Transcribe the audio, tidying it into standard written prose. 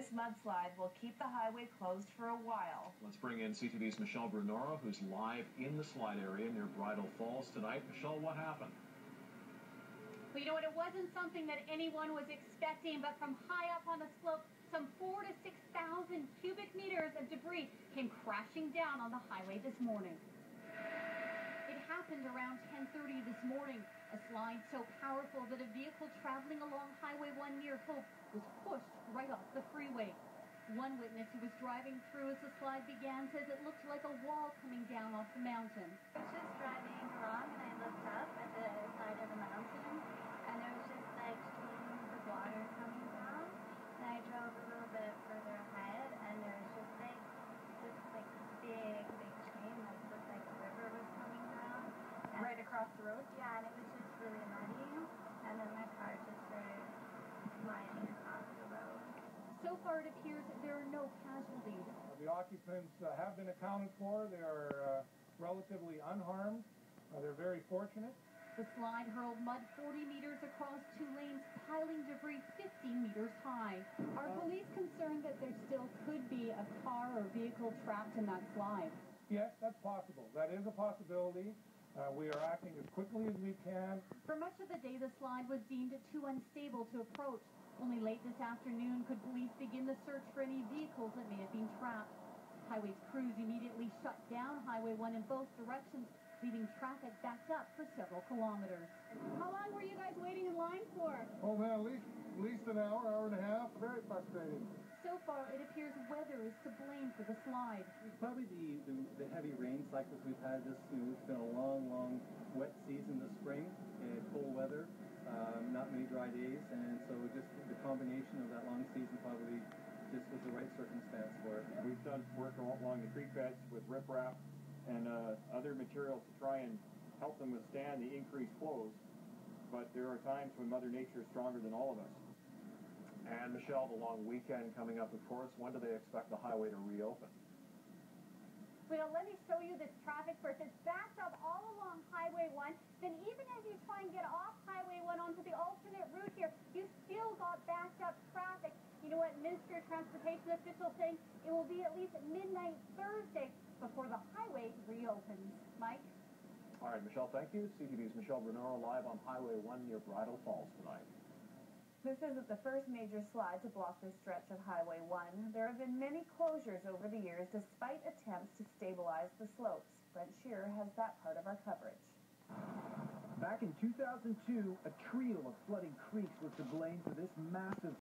This mudslide will keep the highway closed for a while. Let's bring in CTV's Michelle Brunoro, who's live in the slide area near Bridal Falls tonight. Michelle, what happened? Well, you know what? It wasn't something that anyone was expecting, but from high up on the slope, some 4,000 to 6,000 cubic meters of debris came crashing down on the highway this morning. It happened around 10:30 this morning. A slide so powerful that a vehicle traveling along Highway 1 near Hope was pushed right off the freeway. One witness who was driving through as the slide began says it looked like a wall coming down off the mountain. I was just driving along and I looked up at the side of the mountain and there was just like streams of water coming down. And I drove a little bit further ahead and there was just like this like big stream that looked like the river was coming down. And Right across the road? Yeah, and it was just really muddy. And then my car just started sliding across the road. So far, it appears there are no casualties. The occupants have been accounted for. They are relatively unharmed. They're very fortunate. The slide hurled mud 40 meters across two lanes, piling debris 50 meters high. Are police concerned that there still could be a car or vehicle trapped in that slide? Yes, that's possible. That is a possibility. We are acting as quickly as we can. For much of the day, the slide was deemed too unstable to approach. Only late this afternoon could police begin the search for any vehicles that may have been trapped. Highways crews immediately shut down Highway 1 in both directions, leaving traffic backed up for several kilometers. How long were you guys waiting in line for? Oh man, at least an hour and a half. Very frustrating. So far, it appears weather is to blame for the slide. It's probably the heavy rain cycles we've had. It's been a long wet season this spring, and cold weather, not many dry days, and so just the combination of that long season probably just was the right circumstance for it. We've done work along the creek beds with riprap and other materials to try and help them withstand the increased flows, but there are times when Mother Nature is stronger than all of us. And Michelle, the long weekend coming up, of course, when do they expect the highway to reopen? Well, let me show you this traffic first. It's backed up all along Highway 1. Then even as you try and get off Highway 1 onto the alternate route here, you still got backed up traffic. You know what Minister of Transportation officials saying? It will be at least midnight Thursday before the highway reopens. Mike? All right, Michelle, thank you. CTV's Michelle Brunoro live on Highway 1 near Bridal Falls tonight. This isn't the first major slide to block this stretch of Highway 1. There have been many closures over the years despite attempts to stabilize the slopes. Brent Shearer has that part of our coverage. Back in 2002, a trio of flooding creeks was to blame for this massive